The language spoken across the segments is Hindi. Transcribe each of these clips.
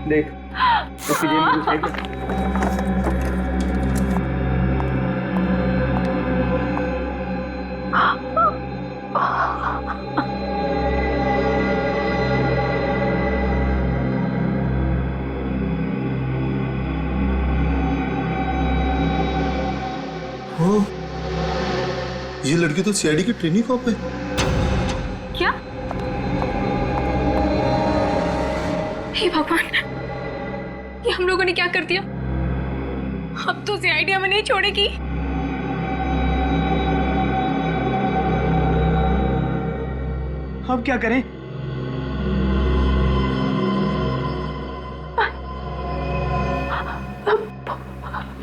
देख उसकी जेब में कुछ है क्या? ओ, ये लड़की तो सीआईडी की ट्रेनी कॉप है। क्या? हे भगवान, ये हम लोगों ने क्या कर दिया? अब तो सीआईडी हमें नहीं छोड़ेगी। अब क्या करें?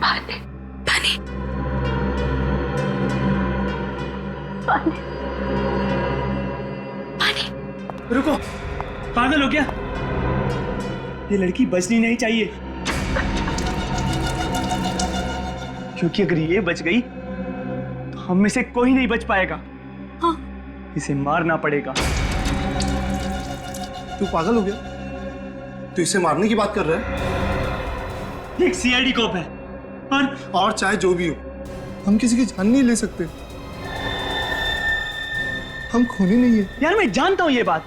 पानी, पानी, पानी, पानी। रुको, पागल हो क्या? ये लड़की बचनी नहीं चाहिए, क्योंकि अगर ये बच गई तो हम में से कोई नहीं बच पाएगा। हाँ। इसे मारना पड़ेगा। तू पागल हो गया? तू इसे मारने की बात कर रहा है? ये एक सीआईडी कॉप है और चाहे जो भी हो, हम किसी की जान नहीं ले सकते। हम खूनी नहीं है। यार मैं जानता हूं ये बात,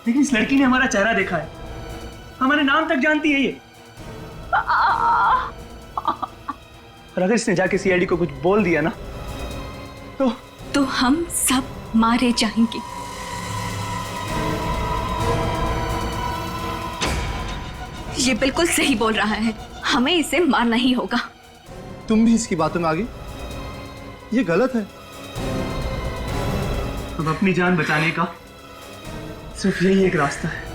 लेकिन इस लड़की ने हमारा चेहरा देखा है, हमारे नाम तक जानती है ये। और अगर इसने जाके सीआईडी को कुछ बोल दिया ना तो हम सब मारे जाएंगे। ये बिल्कुल सही बोल रहा है, हमें इसे मारना ही होगा। तुम भी इसकी बातों में आ गई? ये गलत है। अब अपनी जान बचाने का सिर्फ यही एक रास्ता है।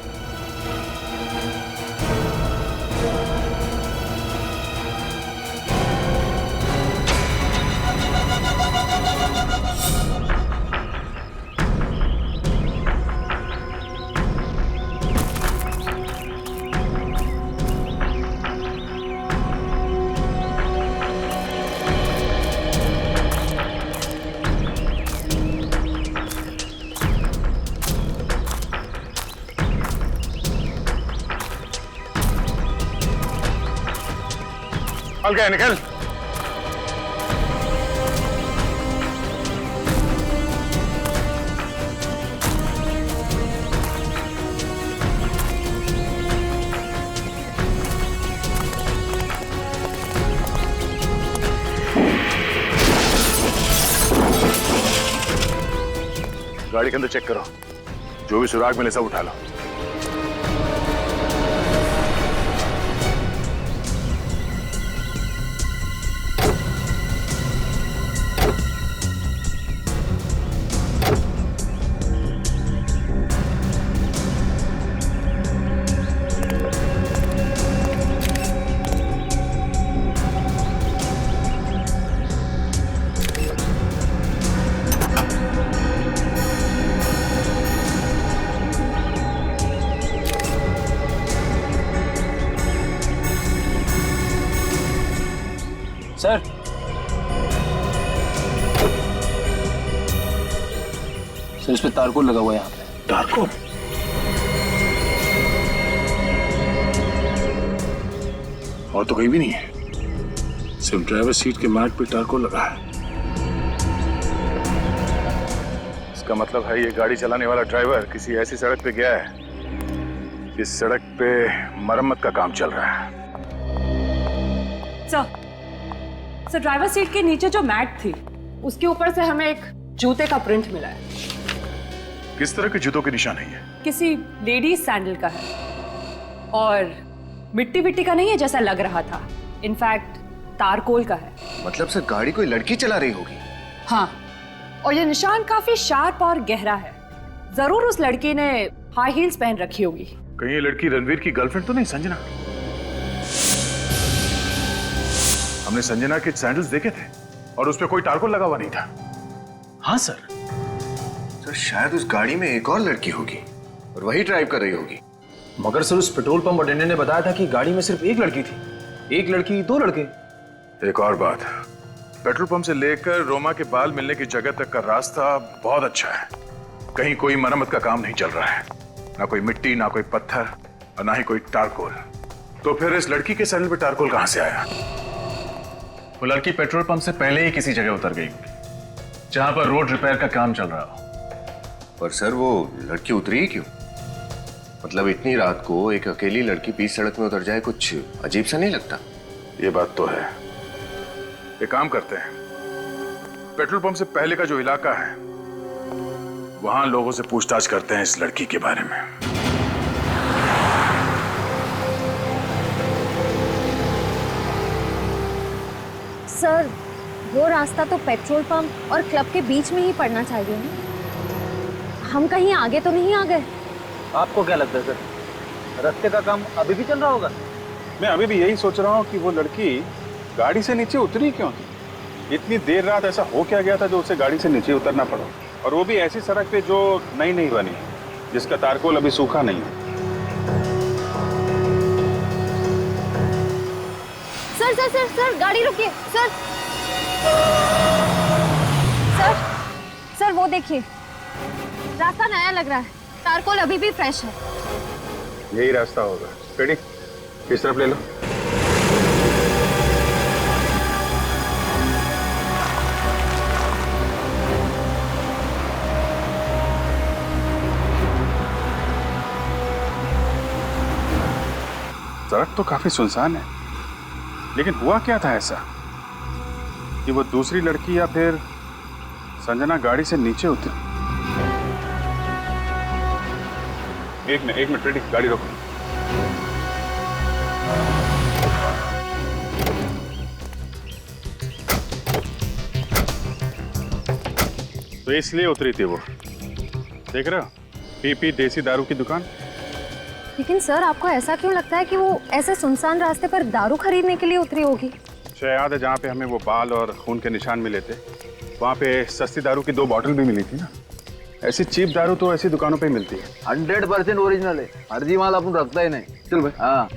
निकल गए, निकल। गाड़ी के अंदर चेक करो, जो भी सुराग मिले सब उठा लो। सर, सर इस पे तारकोल लगा हुआ है यहाँ पे। तारकोल? और तो कहीं भी नहीं है, सिर्फ ड्राइवर सीट के मैट पे तारकोल लगा है। इसका मतलब है ये गाड़ी चलाने वाला ड्राइवर किसी ऐसी सड़क पे गया है जिस सड़क पे मरम्मत का काम चल रहा है। सर ड्राइवर सीट के नीचे जो मैट थी उसके ऊपर से हमें एक जूते का प्रिंट मिला है। किस तरह के जूतों के निशान है ये? किसी लेडीज सैंडल का है और मिट्टी विट्टी का नहीं है जैसा लग रहा था, इनफैक्ट तारकोल का है। मतलब सर गाड़ी कोई लड़की चला रही होगी? हाँ, और ये निशान काफी शार्प और गहरा है। जरूर उस लड़की ने हाई हील्स पहन रखी होगी। कहीं ये लड़की रणवीर की गर्लफ्रेंड तो नहीं संजना? हमने संजना के सैंडल्स देखे थे और उस पे कोई तारकोल लगा हुआ नहीं था। हाँ सर। सर शायद उस गाड़ी में एक और लड़की होगी और वही ड्राइव कर रही होगी। मगर सर उस पेट्रोल पंप अटेंडेंट ने बताया था कि गाड़ी में सिर्फ एक लड़की थी। एक लड़की दो लड़के। एक और बात, पेट्रोल पंप से लेकर रोमा के बाल मिलने की जगह तक का रास्ता बहुत अच्छा है। कहीं कोई मरम्मत का काम नहीं चल रहा है, ना कोई मिट्टी, ना कोई पत्थर और ना ही कोई टारकोल। तो फिर इस लड़की के सैंडल पे टारकोल कहां से आया? वो लड़की पेट्रोल पंप से पहले ही किसी जगह उतर गई जहां पर रोड रिपेयर का काम चल रहा हो। पर सर वो लड़की उतरी ही क्यों? मतलब इतनी रात को एक अकेली लड़की बीच सड़क में उतर जाए, कुछ अजीब सा नहीं लगता? ये बात तो है। एक काम करते हैं, पेट्रोल पंप से पहले का जो इलाका है वहां लोगों से पूछताछ करते हैं इस लड़की के बारे में। सर, वो रास्ता तो पेट्रोल पंप और क्लब के बीच में ही पड़ना चाहिए ना? हम कहीं आगे तो नहीं आ गए? आपको क्या लगता है सर, रास्ते का काम अभी भी चल रहा होगा? मैं अभी भी यही सोच रहा हूँ कि वो लड़की गाड़ी से नीचे उतरी क्यों थी? इतनी देर रात ऐसा हो क्या गया था जो उसे गाड़ी से नीचे उतरना पड़ा, और वो भी ऐसी सड़क पे जो नई नहीं बनी है, जिसका तारकोल अभी सूखा नहीं है। सर सर सर सर, गाड़ी रुकिए सर। सर सर, वो देखिए, रास्ता नया लग रहा है, तारकोल अभी भी फ्रेश है। यही रास्ता होगा। रेडी, इस तरफ ले लो। सड़क तो काफी सुनसान है, लेकिन हुआ क्या था ऐसा कि वो दूसरी लड़की या फिर संजना गाड़ी से नीचे उतरी? एक मिनट रेडी, गाड़ी रोको। तो इसलिए उतरी थी वो, देख रहे हो, पीपी देसी दारू की दुकान। लेकिन सर, आपको ऐसा क्यों लगता है कि वो ऐसे सुनसान रास्ते पर दारू खरीदने के लिए उतरी होगी? शायद याद है जहाँ पे हमें वो बाल और खून के निशान मिले थे, वहाँ पे सस्ती दारू की 2 बॉटल भी मिली थी ना। ऐसी चीप दारू तो ऐसी दुकानों पे मिलती है। 100% ओरिजिनल है, फर्जी माल अपन रखता ही नहीं। चल भाई। हाँ।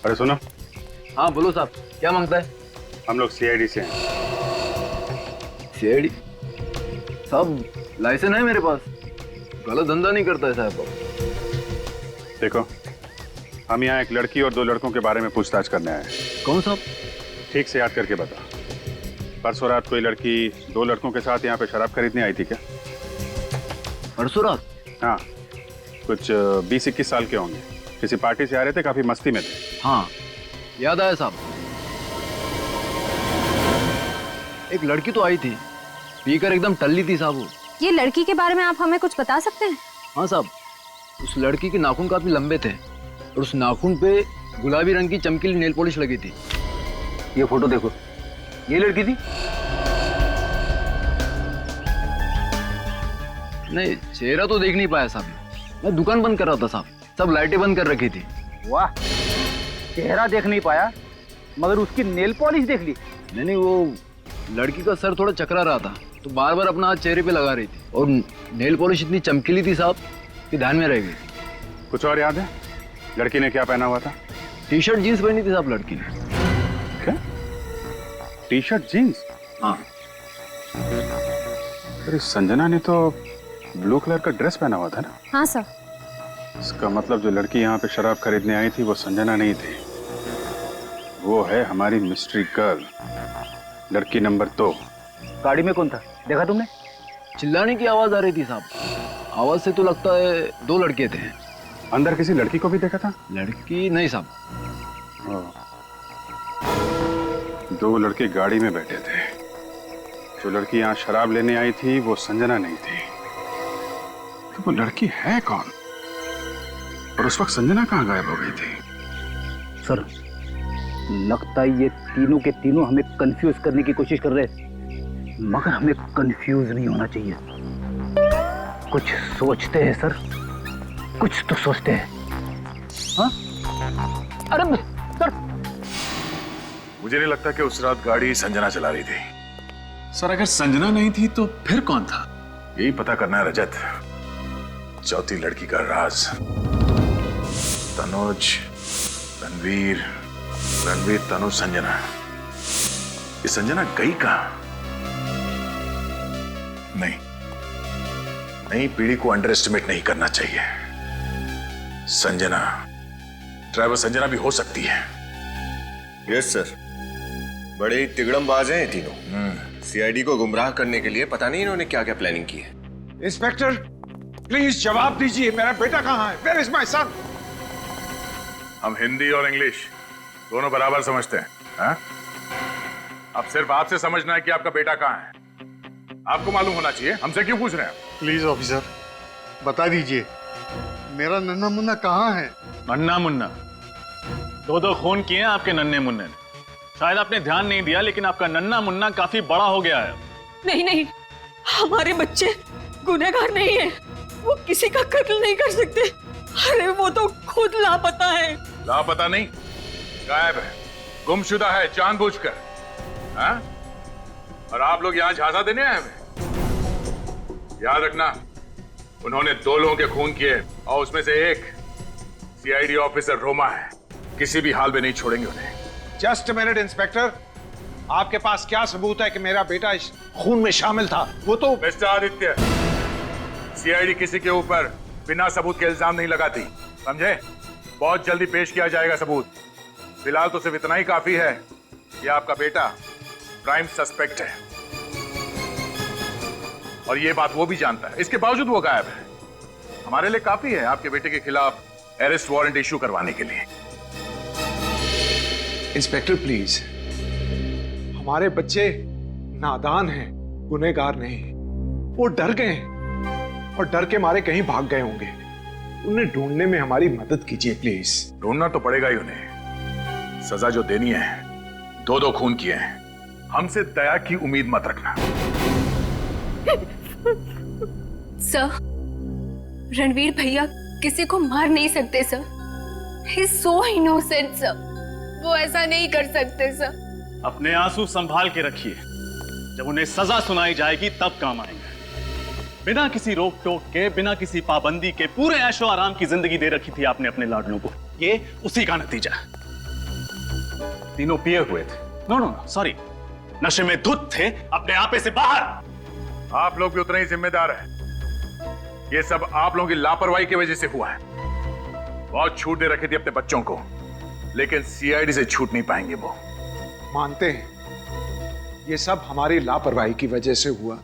अरे सुनो। हाँ बोलो साहब, क्या मांगता है? हम लोग CID से हैं। CID? साहब लाइसेंस है मेरे पास, गलत धंधा नहीं करता है साहब। देखो, हम यहाँ एक लड़की और 2 लड़कों के बारे में पूछताछ करने आए हैं। कौन साहब? ठीक से याद करके बता। परसों रात कोई लड़की 2 लड़कों के साथ यहाँ पे शराब खरीदने आई थी क्या? परसों रात? हाँ, कुछ 20-21 साल के होंगे, किसी पार्टी से आ रहे थे, काफी मस्ती में थे। हाँ याद आया साहब, एक लड़की तो आई थी, पीकर एकदम टल्ली थी साहब वो। ये लड़की के बारे में आप हमें कुछ बता सकते हैं? हाँ साहब, उस लड़की के नाखून काफी लंबे थे और उस नाखून पे गुलाबी रंग की चमकीली नेल पॉलिश लगी थी। ये फोटो देखो, ये लड़की थी। नहीं, चेहरा तो देख नहीं पाया साहब, मैं दुकान बंद कर रहा था साहब, सब लाइटें बंद कर रखी थी। वाह, चेहरा देख नहीं पाया मगर उसकी नेल पॉलिश देख ली? नहीं, वो लड़की का सर थोड़ा चकरा रहा था तो बार बार अपना हाथ चेहरे पे लगा रही थी, और नेल पॉलिश इतनी चमकीली थी साहब कि ध्यान में रह गई। कुछ और याद है? लड़की ने क्या पहना हुआ था? टी-शर्ट जीन्स पहनी थी साहब लड़की ने। क्या? T-shirt jeans? हाँ। अरे संजना ने तो ब्लू कलर का ड्रेस पहना हुआ था ना? हाँ सर। इसका मतलब जो लड़की यहाँ पे शराब खरीदने आई थी वो संजना नहीं थी, वो है हमारी मिस्ट्री गर्ल, लड़की नंबर 2। गाड़ी में कौन था, देखा तुमने? चिल्लाने की आवाज आ रही थी साहब, आवाज से तो लगता है 2 लड़के थे। अंदर किसी लड़की को भी देखा था? लड़की नहीं साहब। 2 लड़के गाड़ी में बैठे थे। जो लड़की यहाँ शराब लेने आई थी वो संजना नहीं थी, तो वो लड़की है कौन? और उस वक्त संजना कहाँ गायब हो गई थी? सर, लगता है ये तीनों के तीनों हमें कंफ्यूज करने की कोशिश कर रहे हैं, मगर हमें कंफ्यूज नहीं होना चाहिए। कुछ सोचते हैं सर, कुछ तो सोचते हैं। हाँ? अरे सर, मुझे नहीं लगता कि उस रात गाड़ी संजना चला रही थी। सर, अगर संजना नहीं थी तो फिर कौन था? यही पता करना है रजत, चौथी लड़की का राज। तनुज, रणवीर, रणवीर, तनु, संजना, ये संजना गई कहां? नहीं नहीं, पीढ़ी को अंडर एस्टिमेट नहीं करना चाहिए। संजना, ड्राइवर संजना भी हो सकती है। यस सर, बड़े ही तिगड़मबाज हैं ये तीनों। सीआईडी को गुमराह करने के लिए पता नहीं इन्होंने क्या क्या प्लानिंग की है। इंस्पेक्टर प्लीज जवाब दीजिए, मेरा बेटा कहाँ है? Where is my son? हम हिंदी और इंग्लिश दोनों बराबर समझते हैं, हाँ? अब सिर्फ आपसे समझना है कि आपका बेटा कहाँ है। आपको मालूम होना चाहिए, हमसे क्यों पूछ रहे हैं? प्लीज ऑफिसर, बता दीजिए मेरा नन्हा मुन्ना कहाँ है? नन्ना मुन्ना? दो खून किए हैं आपके नन्हे मुन्ने ने। शायद आपने ध्यान नहीं दिया, लेकिन आपका नन्ना मुन्ना काफी बड़ा हो गया है। नहीं नहीं, हमारे बच्चे गुनहगार नहीं है, वो किसी का कत्ल नहीं कर सकते। अरे वो तो खुद लापता है। लापता नहीं, गायब है, गुमशुदा है जानबूझकर, हाँ? और आप लोग यहाँ झांसा देने आए हैं? याद रखना, उन्होंने 2 लोगों के खून किए और उसमें से एक सीआईडी ऑफिसर रोमा है। किसी भी हाल में नहीं छोड़ेंगे उन्हें। जस्ट मिनट इंस्पेक्टर, आपके पास क्या सबूत है कि मेरा बेटा इस खून में शामिल था? वो तो मिस्टर आदित्य, सीआईडी किसी के ऊपर बिना सबूत के इल्जाम नहीं लगाती, समझे? बहुत जल्दी पेश किया जाएगा सबूत। फिलहाल तो सिर्फ इतना ही काफी है कि आपका बेटा प्राइम सस्पेक्ट है, और ये बात वो भी जानता है। इसके बावजूद वो गायब है। हमारे लिए काफी है आपके बेटे के खिलाफ अरेस्ट वारंट इशू करवाने के लिए। इंस्पेक्टर प्लीज, हमारे बच्चे नादान हैं, गुनहगार नहीं। वो डर गए हैं और डर के मारे कहीं भाग गए होंगे। उन्हें ढूंढने में हमारी मदद कीजिए प्लीज। ढूंढना तो पड़ेगा ही उन्हें। सजा जो देनी है, 2 खून किए हैं। हमसे दया की उम्मीद मत रखना। सर, रणवीर भैया किसी को मार नहीं सकते sir. He is so innocent sir, वो ऐसा नहीं कर सकते सर। अपने आंसू संभाल के रखिए, जब उन्हें सजा सुनाई जाएगी तब काम आएंगे। बिना किसी रोक टोक के, बिना किसी पाबंदी के पूरे ऐशो आराम की जिंदगी दे रखी थी आपने अपने लाडलों को। ये उसी का नतीजा है। तीनों पिए हुए थे, नो सॉरी, नशे में धुत थे, अपने आपे से बाहर। आप लोग भी उतने ही जिम्मेदार हैं। ये सब आप लोगों की लापरवाही की वजह से हुआ है। बहुत छूट दे रखी थी अपने बच्चों को, लेकिन सीआईडी से छूट नहीं पाएंगे वो। मानते हैं ये सब हमारी लापरवाही की वजह से हुआ।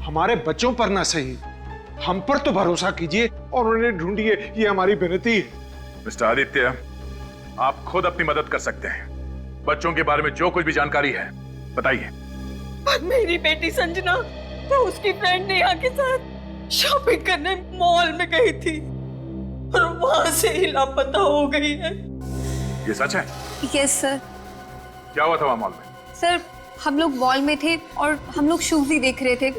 हमारे बच्चों पर ना सही, हम पर तो भरोसा कीजिए और उन्हें ढूंढिए, ये हमारी विनती है। मिस्टर आदित्य, आप खुद अपनी मदद कर सकते हैं। बच्चों के बारे में जो कुछ भी जानकारी है बताइए। मेरी बेटी संजना तो उसकी फ्रेंड नेहा के साथ शॉपिंग करने मॉल में गई थी और वहां से ही लापता हो गई है। ये सच है? Yes sir. क्या हुआ था वहां मॉल में? सर, हम लोग मॉल में थे और हम लोग शूज ही देख रहे थे।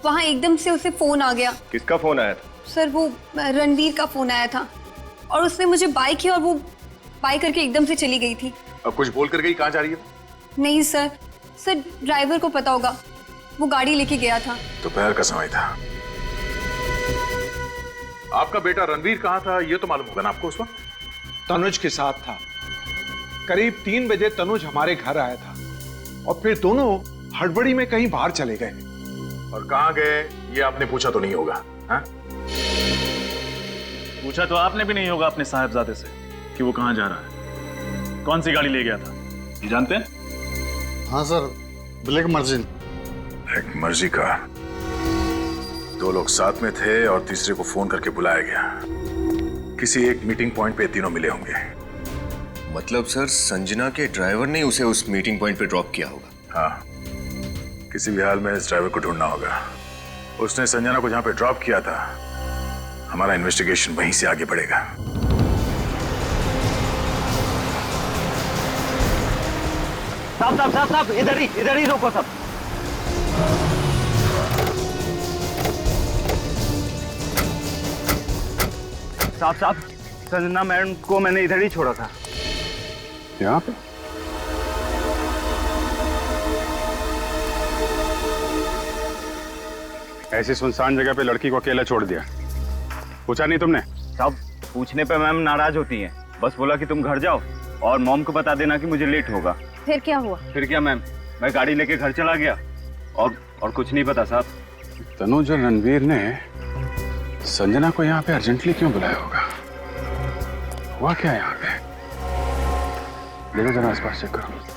वहाँ एकदम से उसे फोन आ गया। किसका फोन आया था? सर, वो रणवीर का फोन आया था और उसने मुझे बाय किया और वो बाय करके एकदम से चली गई थी। अब कुछ बोल कर गई? कहाँ जा रही है? नहीं सर, ड्राइवर को पता होगा, वो गाड़ी लेके गया था। दोपहर का समय था। आपका बेटा रणवीर कहाँ था ये तो मालूम होगा ना आपको उस वक्त? तनुज के साथ था। करीब 3 बजे तनुज हमारे घर आया था और फिर दोनों हड़बड़ी में कहीं बाहर चले गए। और कहाँ गए ये आपने पूछा तो नहीं होगा? हाँ? पूछा तो आपने भी नहीं होगा अपने साहबजादे से कि वो कहाँ जा रहा है, कौन सी गाड़ी ले गया था, ये जानते हैं? हाँ सर, ब्लैक मर्जिन। ब्लैक मर्जी का 2 लोग साथ में थे और तीसरे को फोन करके बुलाया गया। किसी एक मीटिंग पॉइंट पे तीनों मिले होंगे। मतलब सर, संजना के ड्राइवर ने उसे उस मीटिंग पॉइंट पे ड्रॉप किया होगा? हाँ, किसी भी हाल में इस ड्राइवर को ढूंढना होगा। उसने संजना को जहां पे ड्रॉप किया था, हमारा इन्वेस्टिगेशन वहीं से आगे बढ़ेगा। साहब, इधर ही रोको सब। साहब, संजना मैडम को मैंने इधर ही छोड़ा था। यहाँ पे? ऐसी सुनसान जगह पे लड़की को अकेला छोड़ दिया, पूछा नहीं तुमने? साहब, पूछने पे मैम नाराज होती हैं, बस बोला कि तुम घर जाओ, और मॉम को बता देना कि मुझे लेट होगा। फिर क्या हुआ? फिर क्या मैम, मैं गाड़ी लेके घर चला गया और कुछ नहीं पता साहब। तनुज और रणवीर ने संजना को यहाँ पे अर्जेंटली क्यों बुलाया होगा? हुआ क्या यहाँ पे? देखो जरा आसपास चेक करो।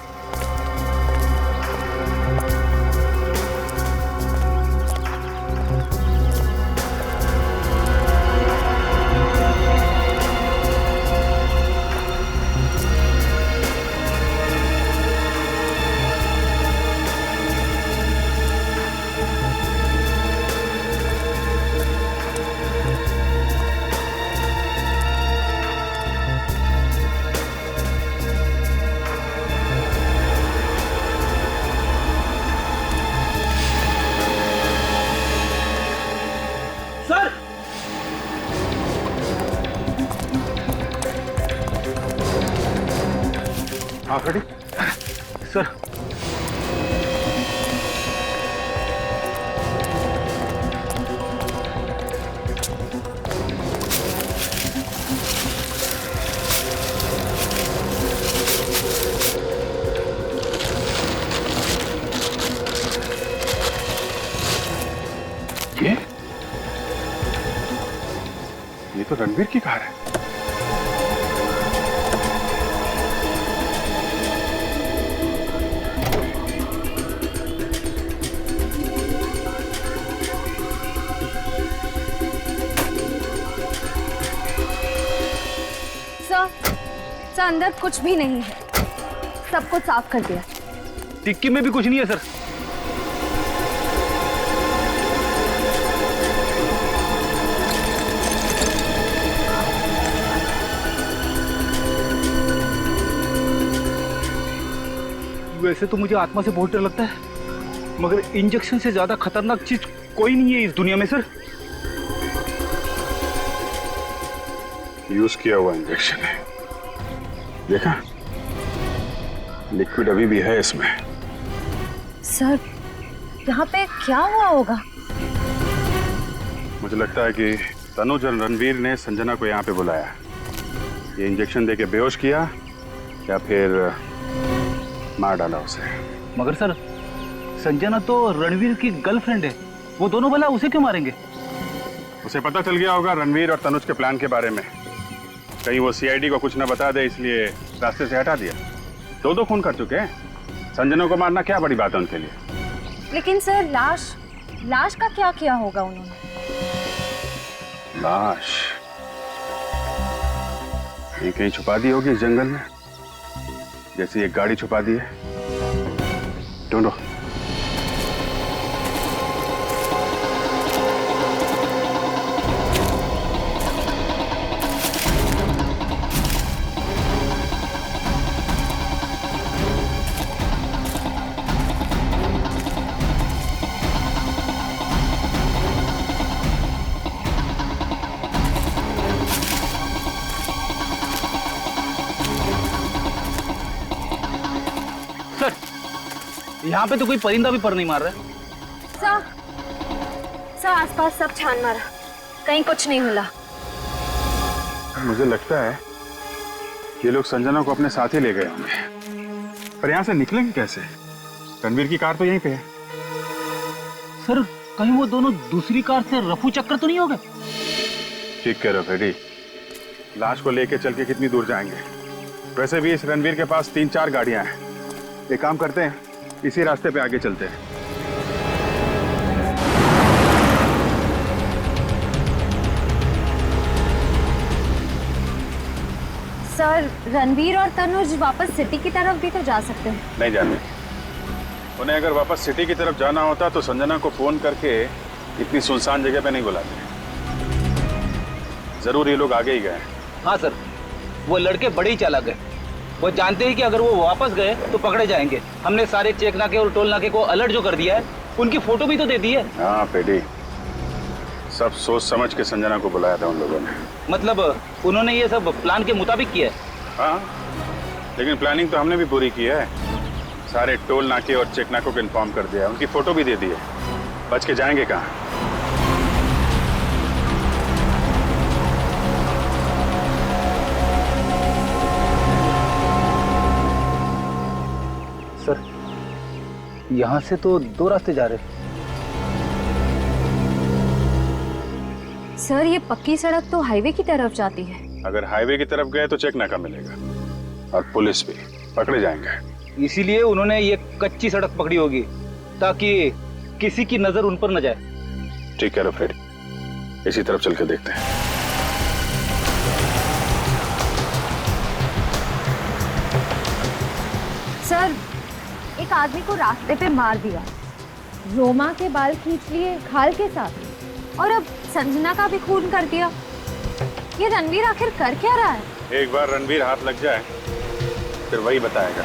हाँ फ्रेडी। सर ये तो रणवीर की कार है। सर अंदर कुछ भी नहीं है, सब कुछ साफ कर दिया। टिक्की में भी कुछ नहीं है सर। वैसे तो मुझे आत्मा से बहुत डर लगता है, मगर इंजेक्शन से ज्यादा खतरनाक चीज कोई नहीं है इस दुनिया में सर। यूज किया हुआ इंजेक्शन है, देखा? लिक्विड अभी भी है इसमें। सर यहाँ पे क्या हुआ होगा? मुझे लगता है कि तनुज और रणवीर ने संजना को यहाँ पे बुलाया, ये इंजेक्शन देके बेहोश किया या फिर मार डाला उसे। मगर सर संजना तो रणवीर की गर्लफ्रेंड है, वो दोनों भला उसे क्यों मारेंगे? उसे पता चल गया होगा रणवीर और तनुज के प्लान के बारे में, कहीं वो सीआईडी को कुछ न बता दे इसलिए रास्ते से हटा दिया। दो खून कर चुके हैं, संजना को मारना क्या बड़ी बात है उनके लिए। लेकिन सर लाश का क्या किया होगा उन्होंने? लाश ये कहीं छुपा दी होगी इस जंगल में, जैसे एक गाड़ी छुपा दी है। ढूंढो। यहाँ पे तो कोई परिंदा भी पर नहीं मार रहा है। सर आसपास सब छान मारा, कहीं कुछ नहीं मिला। मुझे लगता है ये लोग संजना को अपने साथ ही ले गए होंगे, पर यहाँ से निकलेंगे कैसे? रणवीर की कार तो यहीं पे है। सर कहीं वो दोनों दूसरी कार से रफू चक्कर तो नहीं हो गए? ठीक कह रहे हो फ्रेडी, लाश को लेके चल के कितनी दूर जाएंगे? वैसे भी इस रणवीर के पास 3-4 गाड़ियां हैं। एक काम करते हैं, इसी रास्ते पे आगे चलते हैं। सर रणवीर और तनुज वापस सिटी की तरफ भी तो जा सकते हैं। नहीं जाने, उन्हें अगर वापस सिटी की तरफ जाना होता तो संजना को फोन करके इतनी सुनसान जगह पे नहीं बुलाते। जरूर ये लोग आगे ही गए। हाँ सर, वो लड़के बड़े ही चालाक है, वो जानते हैं कि अगर वो वापस गए तो पकड़े जाएंगे। हमने सारे चेक नाके और टोल नाके को अलर्ट जो कर दिया है, उनकी फोटो भी तो दे दी है। हाँ पेडी, सब सोच समझ के संजना को बुलाया था उन लोगों ने। मतलब उन्होंने ये सब प्लान के मुताबिक किया है? हाँ, लेकिन प्लानिंग तो हमने भी पूरी की है। सारे टोल नाके और चेक नाकों को इन्फॉर्म कर दिया, उनकी फोटो भी दे दी है। बच के जाएंगे कहाँ? यहाँ से तो 2 रास्ते जा रहे। सर ये पक्की सड़क तो हाईवे की तरफ जाती है। अगर हाईवे की तरफ गए तो चेक नाका मिलेगा और पुलिस भी पकड़े जाएंगे। इसीलिए उन्होंने ये कच्ची सड़क पकड़ी होगी ताकि किसी की नजर उन पर न जाए। ठीक है फ्रेडी, इसी तरफ चल के देखते हैं। सर एक आदमी को रास्ते पे मार दिया, रोमा के बाल खींच लिए खाल के साथ, और अब संजना का भी खून कर दिया। ये रणवीर आखिर कर क्या रहा है? एक बार रणवीर हाथ लग जाए फिर वही बताएगा।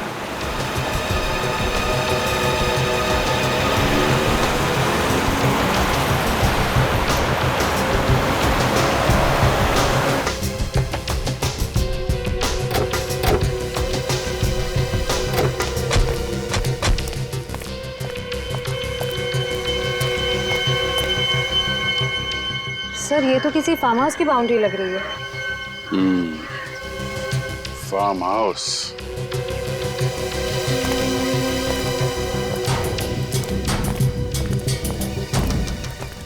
सर ये तो किसी फार्म हाउस की बाउंड्री लग रही है। Farm house.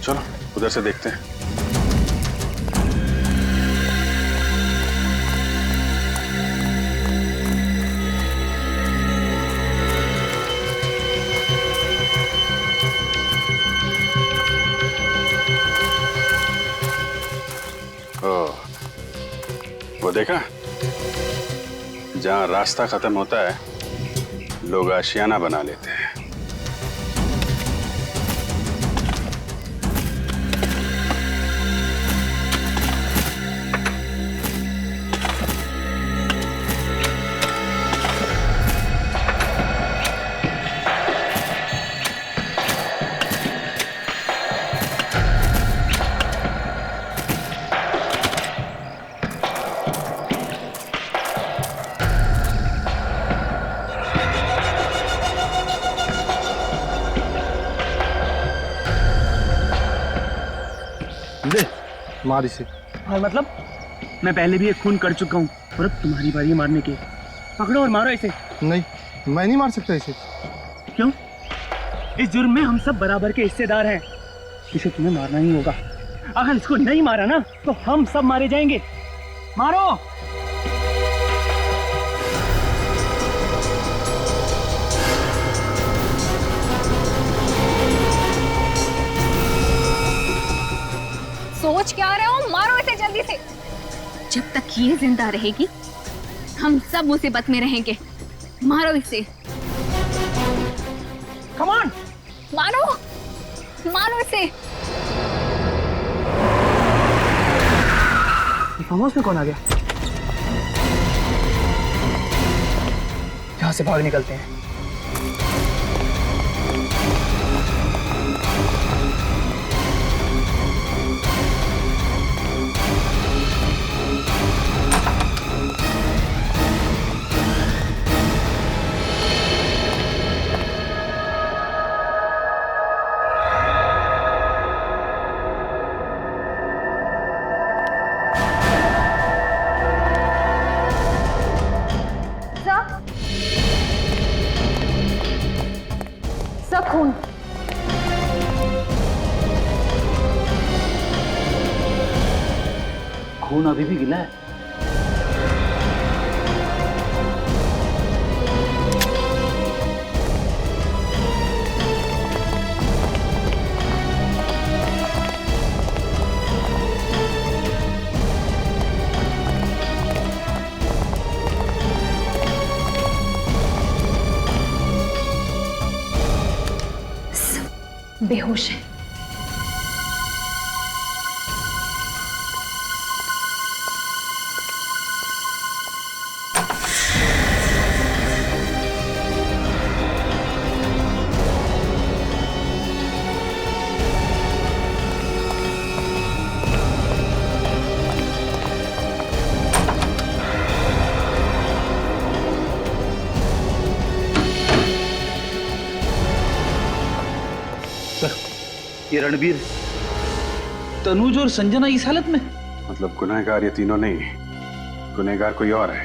चलो उधर से देखते हैं। वो देखा, जहां रास्ता खत्म होता है लोग आशियाना बना लेते हैं। मार इसे। और मतलब मैं पहले भी एक खून कर चुका हूँ और अब तुम्हारी बारी है मारने की। पकड़ो और मारो इसे। नहीं, मैं नहीं मार सकता इसे। क्यों? इस जुर्म में हम सब बराबर के हिस्सेदार हैं। इसे तुम्हें मारना ही होगा। अगर इसको नहीं मारा ना तो हम सब मारे जाएंगे। मारो। सोच क्या रहे हो? मारो इसे जल्दी से। जब तक ये जिंदा रहेगी हम सब मुसीबत में रहेंगे। मारो इसे। कम ऑन, मारो मारो इसे। फार्म हाउस में कौन आ गया? यहाँ से भाग निकलते हैं। सब खून। खून अभी भी गिला है। बेहोश है। ये रणवीर, तनुज और संजना इस हालत में? मतलब गुनहगार ये तीनों नहीं, गुनहगार कोई और है।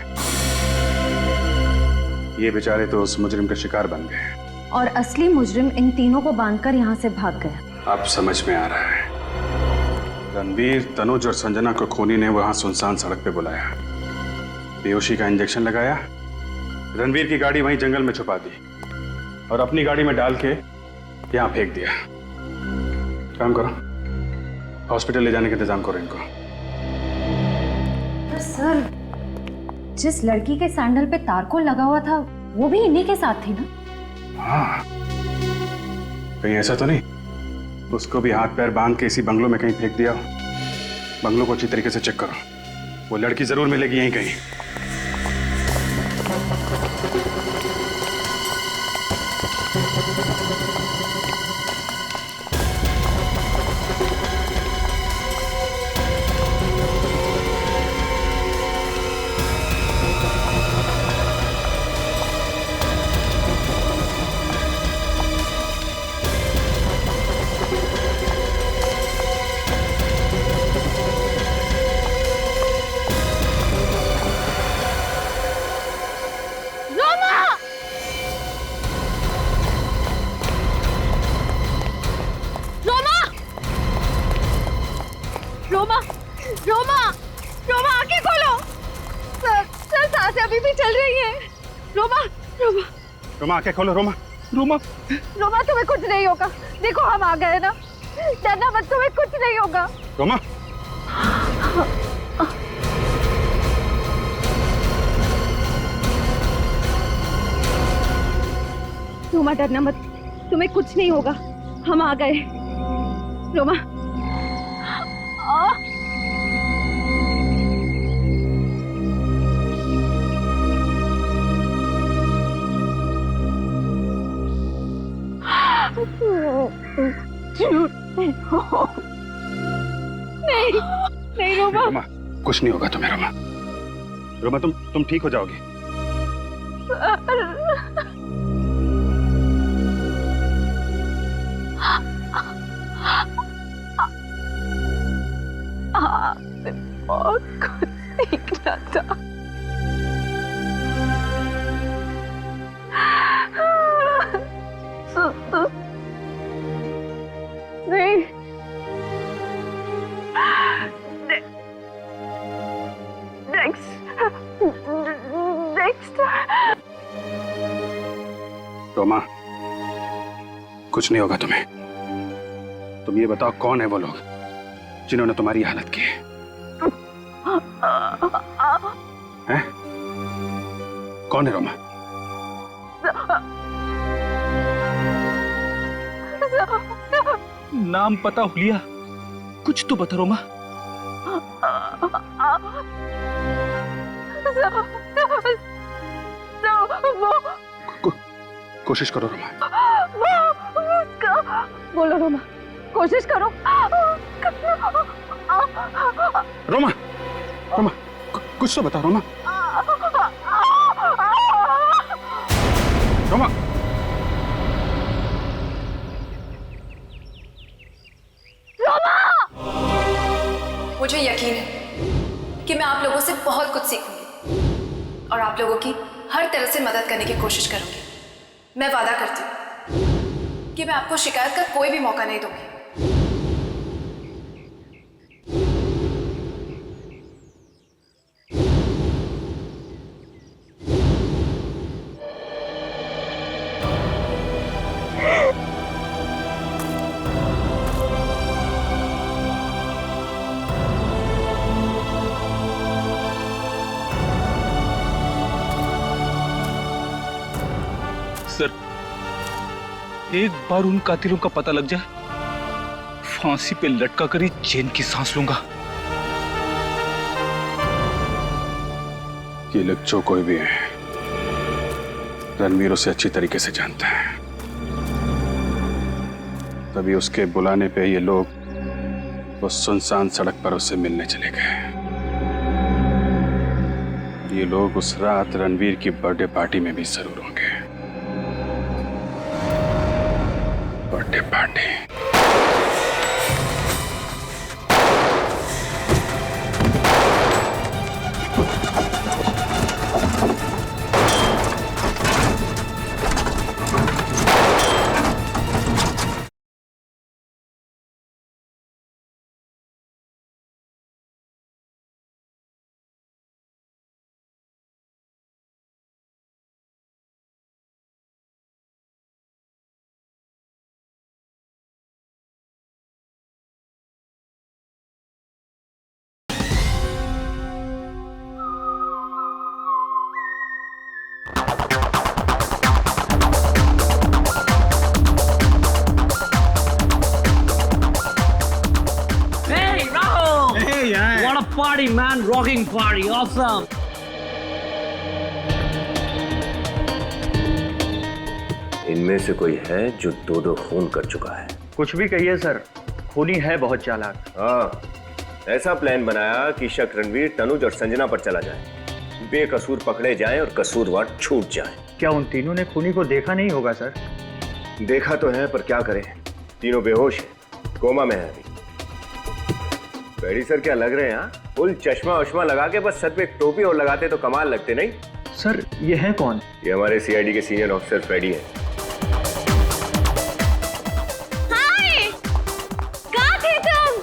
ये बेचारे तो उस मुजरिम का शिकार बन गए। और असली मुजरिम इन तीनों को बांधकर यहाँ से भाग गया। अब समझ में आ रहा है। रणवीर, तनुज और संजना को खूनी ने वहां सुनसान सड़क पे बुलाया, बेहोशी का इंजेक्शन लगाया, रणवीर की गाड़ी वहीं जंगल में छुपा दी और अपनी गाड़ी में डाल के यहाँ फेंक दिया। काम करो, हॉस्पिटल ले जाने का इंतजाम करो इनको। पर सर, जिस लड़की के सैंडल पे तारकोल लगा हुआ था वो भी इन्हीं के साथ थी ना? हाँ, कहीं ऐसा तो नहीं उसको भी हाथ पैर बांध के इसी बंगलों में कहीं फेंक दिया हो? बंगलों को अच्छी तरीके से चेक करो, वो लड़की जरूर मिलेगी यहीं कहीं। रोमा, रोमा, रोमा, आंखें खोलो। सर, सांसें अभी भी चल रही हैं। रोमा, रोमा, रोमा आंखें खोलो। रोमा, रोमा, रोमा, तुम्हें कुछ नहीं होगा। देखो हम आ गए ना, डरना मत, तुम्हें कुछ नहीं होगा। रोमा, रोमा, डरना मत, तुम्हें कुछ नहीं होगा। हम आ गए। रोमा, नहीं, नहीं रोमा। रोमा, कुछ नहीं होगा तुम्हें। रोमा, रोमा, तुम ठीक हो जाओगी। और कुछ सीखना था। नहीं, रोमा, कुछ नहीं होगा तुम्हें। तुम ये बताओ कौन है वो लोग जिन्होंने तुम्हारी हालत की है? हैं? कौन है रोमा? नाम पता हुलिया, कुछ तो बता रोमा। कोशिश करो रोमा। बोलो रोमा, कोशिश करो। रोमा, रोमा, कुछ तो बता रोमा। रोमा, मुझे यकीन है कि मैं आप लोगों से बहुत कुछ सीखूंगी और आप लोगों की हर तरह से मदद करने की कोशिश करूंगी। मैं वादा करती हूँ कि मैं आपको शिकायत का कोई भी मौका नहीं दूंगी। सर, एक बार उन कातिलों का पता लग जाए, फांसी पे लटका कर ही चैन की सांस लूंगा। ये लोग जो कोई भी है, रणवीर उसे अच्छी तरीके से जानता है। तभी उसके बुलाने पे ये लोग उस सुनसान सड़क पर उससे मिलने चले गए। ये लोग उस रात रणवीर की बर्थडे पार्टी में भी जरूर होंगे। Birthday party. party, man. Rocking party. Awesome. इनमें से कोई है जो दो खून कर चुका है? कुछ भी कहिए सर, खूनी है बहुत चालाक। हाँ, ऐसा प्लान बनाया कि शक रणवीर, तनुज और संजना पर चला जाए, बेकसूर पकड़े जाएं और कसूरवार छूट जाएं। क्या उन तीनों ने खूनी को देखा नहीं होगा सर? देखा तो है, पर क्या करें, तीनों बेहोश हैं, कोमा में है अभी। बेड़ी सर क्या लग रहे हैं? हाँ, फुल चश्मा वश्मा लगा के बस सर पे एक टोपी और लगाते तो कमाल लगते नहीं? सर ये है कौन? ये हमारे सीआईडी के सीनियर ऑफिसर फ्रेडी है।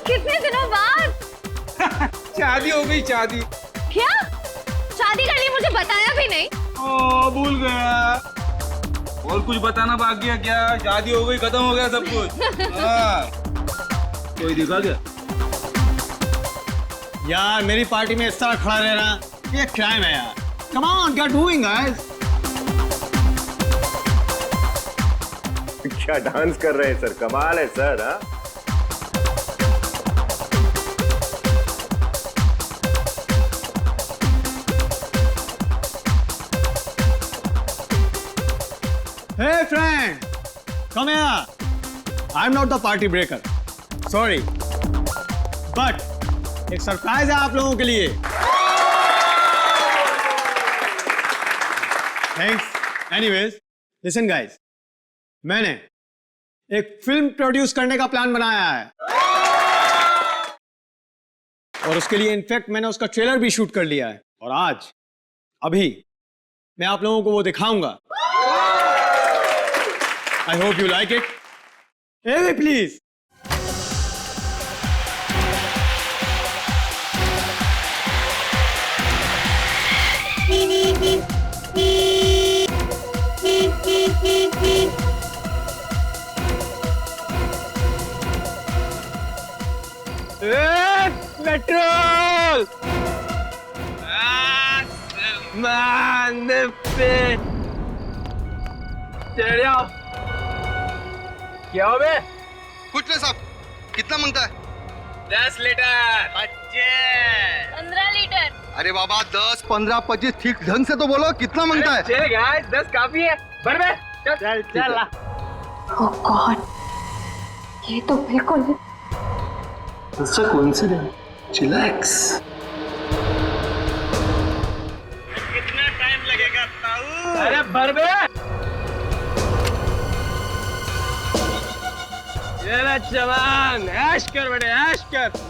कितने दिनों बाद? शादी हो गई, शादी। क्या? शादी कर ली, मुझे बताया भी नहीं। ओ, भूल गया। और कुछ बताना बाकी है क्या? शादी हो गई, खत्म हो गया सब कुछ। हाँ। कोई दिखा क्या? यार मेरी पार्टी में इस तरह खड़ा रहना ये क्राइम है यार। कम ऑन, क्या डूइंग गाइस? क्या डांस कर रहे हैं सर, कमाल है सर। हाँ, Hey friend, come here. I'm not the party breaker. Sorry, but एक सरप्राइज है आप लोगों के लिए। Thanks. Anyways, listen guys, मैंने एक फिल्म प्रोड्यूस करने का प्लान बनाया है और उसके लिए इनफैक्ट मैंने उसका ट्रेलर भी शूट कर लिया है और आज अभी मैं आप लोगों को वो दिखाऊंगा। I hope you like it. Hey, please. Petrol! Man, the pit. चढ़ जाओ। क्या हो बे? कुछ नहीं साहब, कितना मांगता है? 10 लीटर। 15 लीटर। अरे बाबा 10, 15, 25 ठीक ढंग से तो बोलो, कितना मांगता है? चल गाइस, 10 काफी है। भर बे। चल चल। ओह गॉड, ये तो बिल्कुल It's a coincidence. Chillax. कितना टाइम लगेगा ताऊ? अरे भर बे। ये ले जवान, ऐश कर बेटे, ऐश कर।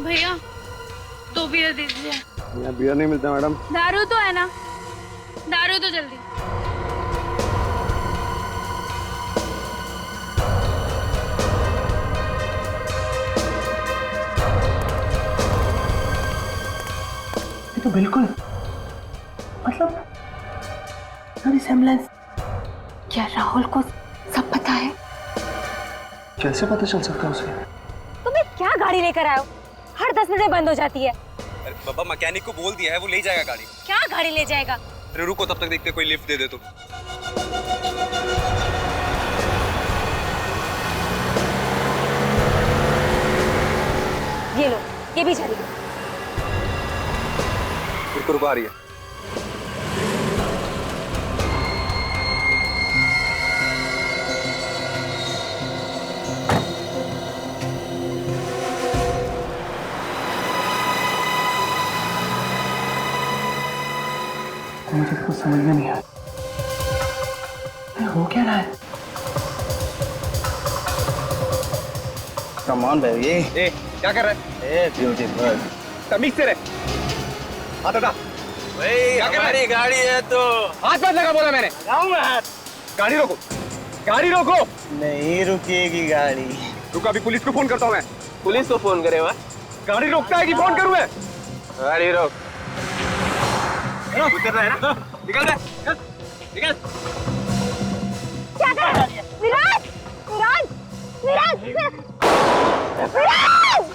भैया 2 बियर दे दीजिए। यहाँ बियर नहीं मिलता मैडम। दारू तो है ना? दारू तो जल्दी। ये तो बिल्कुल मतलब रिसेम्बलेंस। क्या राहुल को सब पता है? कैसे पता चल सकता है उसे? तुम्हें क्या गाड़ी लेकर आए हो? हर 10 मिनट में बंद हो जाती है। अरे बाबा मैकेनिक को बोल दिया है, वो ले जाएगा गाड़ी। क्या गाड़ी ले जाएगा? अरे रुको, तब तक देखते कोई लिफ्ट दे दे तो। ये लो, ये भी चली गई। रुको रुको, आ रही है। मुझे कुछ समझ में नहीं आया, हो क्या रहा है? Come on baby. ए, क्या कर रहा है? A beautiful. तमीज से रहे। हाथ हटा। क्या कर रहा है? गाड़ी है तो हाथ मत लगा, बोला मैंने। लगाऊंगा हाथ। गाड़ी रोको, गाड़ी रोको। नहीं रुकेगी गाड़ी। रुको, अभी पुलिस को फोन करता हूँ मैं। पुलिस को फोन करे? वह गाड़ी रोकता है कि फोन करूँ मैं? गाड़ी रोक। उतर रहा है ना? निकल रहा है? निकल। क्या कर रहा है? विराज! विराज! विराज! विराज!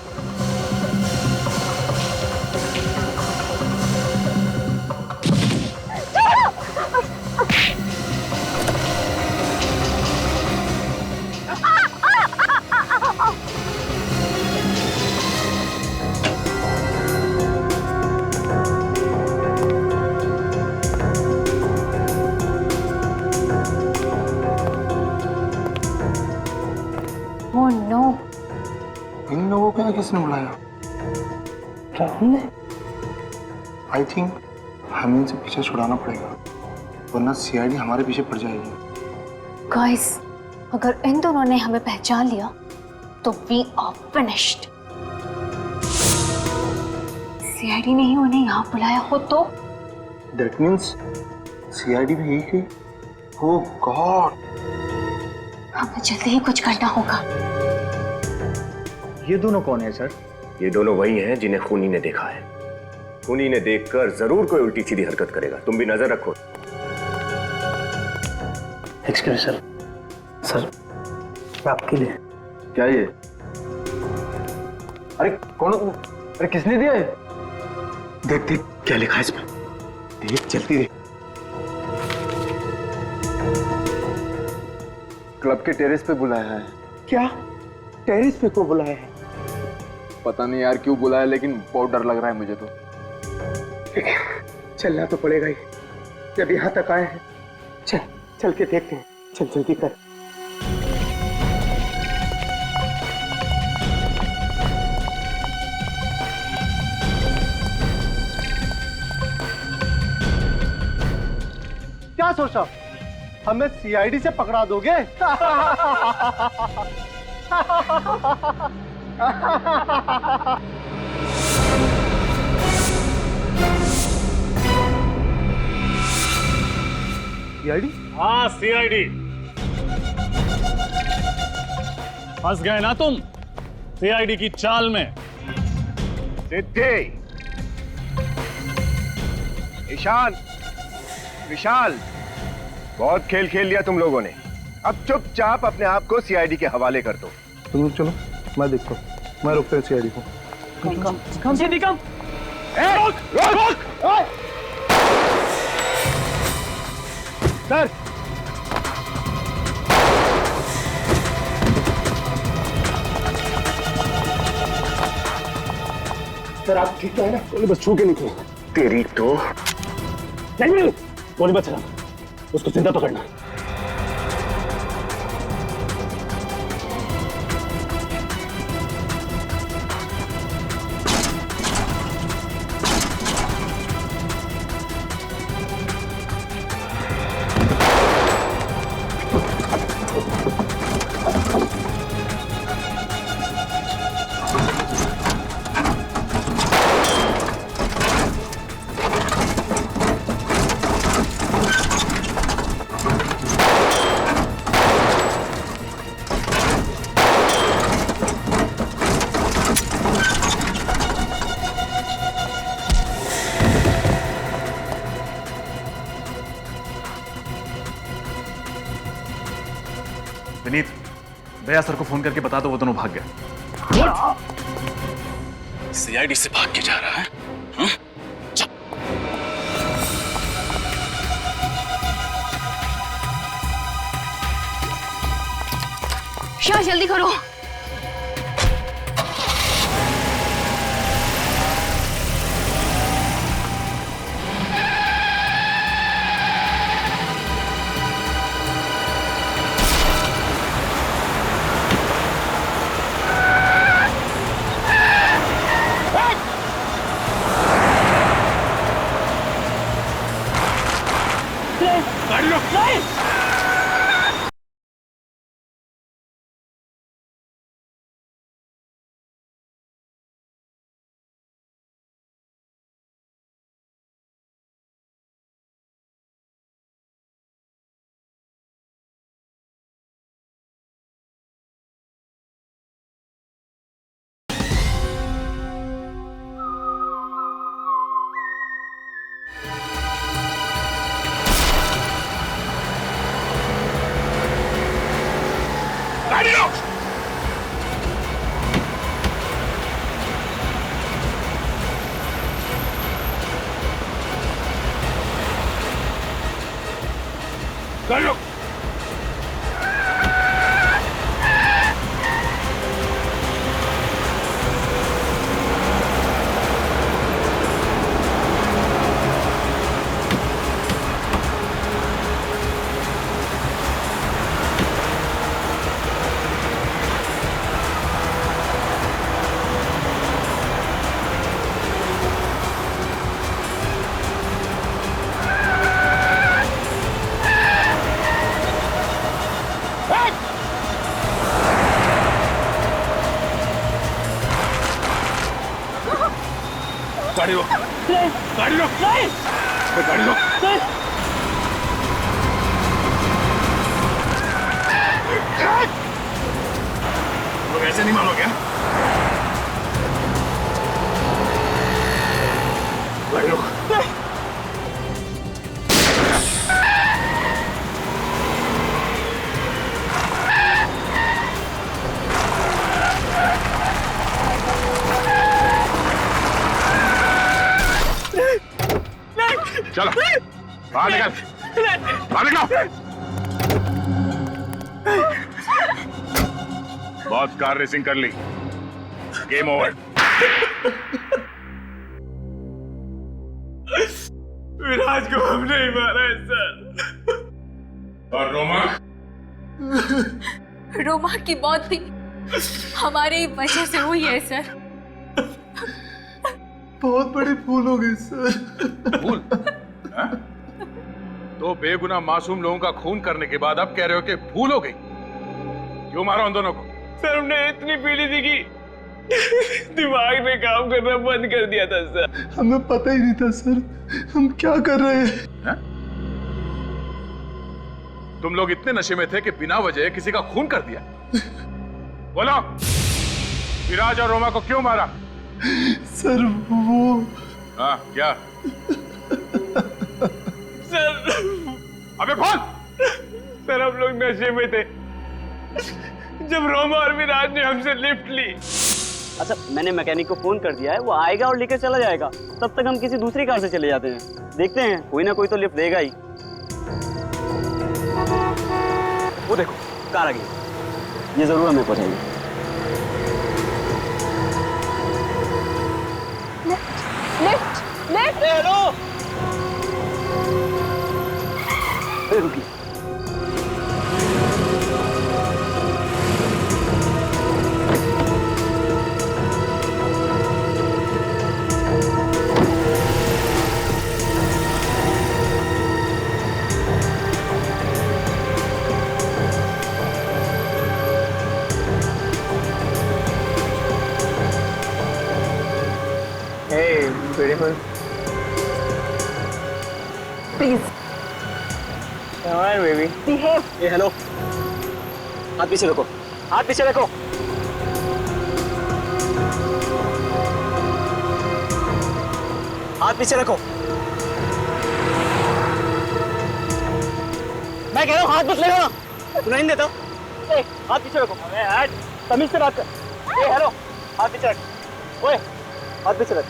Oh no! इन लोगों को किसने बुलाया? राहुल ने? आई थिंक हमें इनसे पीछे छुड़ाना पड़ेगा, वरना सीआईडी हमारे पीछे पड़ जाएगी। गाइस, अगर इन दोनों ने हमें पहचान लिया तो वी आर फिनिश्ड। सीआईडी ने ही उन्हें यहाँ बुलाया हो तो? दैट मीन्स सीआईडी भी यही है। ओह गॉड! हमें जल्दी ही कुछ करना होगा। ये दोनों कौन है सर? ये दोनों वही हैं जिन्हें खूनी ने देखा है। खूनी ने देखकर जरूर कोई उल्टी सीधी हरकत करेगा, तुम भी नजर रखो। एक्सक्यूज सर, सर आपके लिए। क्या ये? अरे कौन? अरे किसने दिया है? देख देख क्या लिखा है इसमें, देख जल्दी देख। क्लब के टेरेस पे बुलाया है। क्या? टेरेस पे को बुलाया है? पता नहीं यार क्यों बुलाया, लेकिन बहुत डर लग रहा है मुझे तो। चलना तो पड़ेगा ही, जब यहाँ तक आए हैं। चल चल के देखते हैं, चल जल्दी कर। क्या सोचा, हमें सीआईडी से पकड़ा दोगे? सीआईडी? हाँ सीआईडी। फंस गए ना तुम सीआईडी की चाल में। सिद्धि, ईशान, विशाल, बहुत खेल खेल लिया तुम लोगों ने। अब चुपचाप अपने आप को सीआईडी के हवाले कर दो। तुम लोग चलो, मैं देखता हूँ, मैं रुकते हैं सीआईडी को। कम से कम। रोक! सर, सर आप ठीक तो है ना? बोले बस छू के निकलो। तेरी तो नहीं, गोली मत चलाना, उसको जिंदा पकड़ना। विनीत, दया सर को फोन करके बता दो वो दोनों भाग गए। सीआईडी से भाग के जा रहा है। शाह जल्दी करो। गाड़ी रोक। गाड़ी रोक, गाड़ी रोक, गाड़ी रोक। लोग ऐसे नहीं मानोगे? गाड़ी रोक। चलो बाहर निकल, बाहर निकलो। बहुत कार रेसिंग कर ली, गेम ओवर। विराज को हमने ही मारा है सर। और रोमा? रोमा की मौत भी हमारी वजह से हुई है सर। बहुत बड़ी भूल हो गई सर। भूल? तो बेगुनाह मासूम लोगों का खून करने के बाद अब कह रहे हो कि भूल हो गई? क्यों मारा उन दोनों को? सर हमने इतनी पीली थी कि दिमाग ने काम करना बंद कर दिया था सर। हमें पता ही नहीं था सर हम क्या कर रहे हैं। तुम लोग इतने नशे में थे कि बिना वजह किसी का खून कर दिया। बोलो, विराज और रोमा को क्यों मारा? सर वो हाँ क्या? सर अबे बोल। सर हम लोग नशे में थे जब रोमा और विराज ने हमसे लिफ्ट ली। अच्छा मैंने मैकेनिक को फोन कर दिया है, वो आएगा और लेकर चला जाएगा। तब तक हम किसी दूसरी कार से चले जाते हैं। देखते हैं कोई ना कोई तो लिफ्ट देगा ही। वो देखो कार आ गई, ये जरूर हमें पहुंचाएगी। Lift lift. हेलो रुकी। Hey, beautiful. Please Come on, baby. Behave. ये हेलो, हाथ पीछे रखो, हाथ पीछे रखो। हाथ पीछे रखो। मैं कह रहा हूँ हाथ मत लगाना, सुनाई नहीं देता। ए, हाथ पीछे रखो। तमीज से बात कर। ए हेलो, हाथ पीछे रख। ओए, हाथ पीछे रख।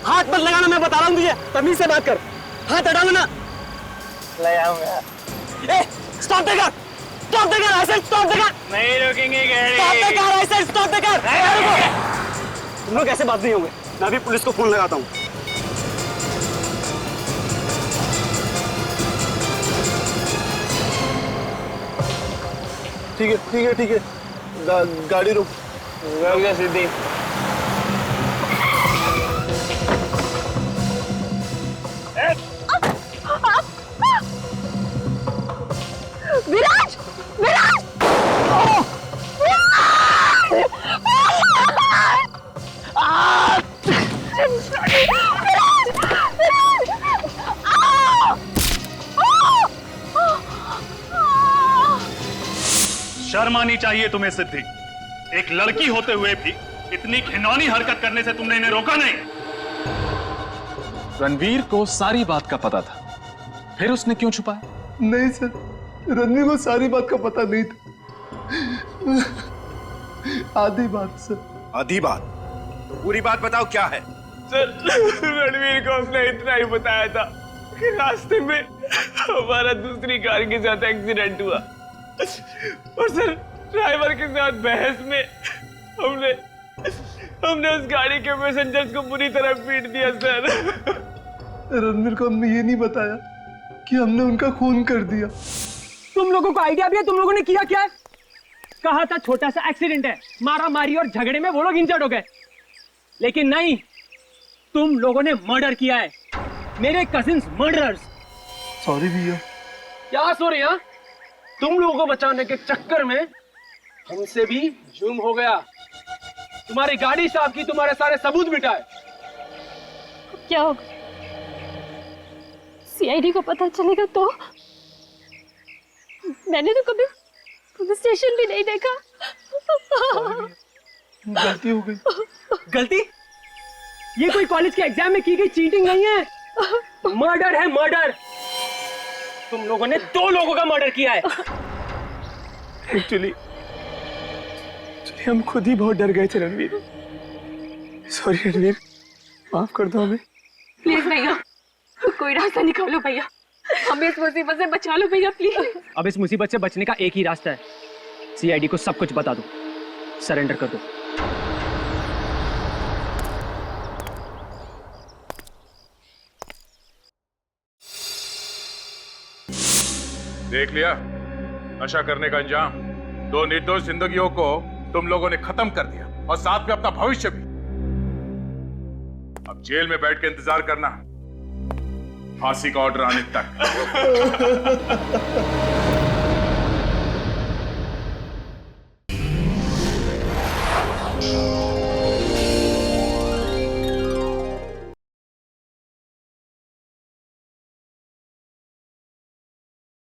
हाथ मत लगाना, मैं बता रहा हूँ तुझे। तमीज से बात कर, हाथ हटाओ ना। लगाऊंगा। ए, stop the car, stop the car, I said stop the car. नहीं रुकेंगे गाड़ी। Stop the car, I said stop the car. तुम लोग ऐसे बात नहीं होंगे, मैं अभी पुलिस को फोन लगाता हूँ। ठीक है ठीक है ठीक है, गाड़ी रुक गया सीधी। विराज विराज शर्म आनी चाहिए तुम्हें सिद्धि। एक लड़की होते हुए भी इतनी घिनौनी हरकत करने से तुमने इन्हें रोका नहीं। रणवीर को सारी बात का पता था, फिर उसने क्यों छुपाया? नहीं सर, रणवीर को सारी बात का पता नहीं था। आधी बात सर। आधी बात? तो पूरी बात बताओ क्या है? सर रणवीर को हमने इतना ही बताया था कि रास्ते में हमारा दूसरी कार के साथ एक्सीडेंट हुआ और सर ड्राइवर के साथ बहस में हमने उस गाड़ी के पैसेंजर्स को बुरी तरह पीट दिया सर। रणवीर को हमने ये नहीं बताया कि हमने उनका खून कर दिया। तुम लोगों को आइडिया भी है तुम लोगों ने किया क्या? कहा था छोटा सा एक्सीडेंट है, मारा मारी और झगड़े में वो लोग इंजर्ड हो गए, लेकिन नहीं, तुम लोगों ने मर्डर किया है, मेरे कजिन्स मर्डरर्स। सॉरी भैया। क्या सॉरी? हाँ, तुम लोगों को बचाने के चक्कर में हमसे भी जुर्म हो गया। तुम्हारी गाड़ी साफ की, तुम्हारे सारे सबूत मिटाए। क्या होगा? सीआईडी को पता चलेगा तो? मैंने तो कभी पुलिस स्टेशन भी नहीं देखा। गलती हो गई। गलती? ये कोई कॉलेज के एग्जाम में की गई चीटिंग नहीं है, मर्डर है मर्डर। तुम लोगों ने 2 लोगों का मर्डर किया है। एक्चुअली हम खुद ही बहुत डर गए थे रणवीर। सॉरी रणवीर, माफ कर दो हमें। प्लीज भैया, कोई रास्ता निकालो भैया, हमें इस मुसीबत से बचा लो भैया प्लीज। अब इस मुसीबत से बचने का एक ही रास्ता है, सीआईडी को सब कुछ बता दो, सरेंडर कर दो। देख लिया नशा करने का अंजाम। 2 निर्दोष जिंदगियों को तुम लोगों ने खत्म कर दिया और साथ में अपना भविष्य भी। अब जेल में बैठ के इंतजार करना फांसी का ऑर्डर आने तक।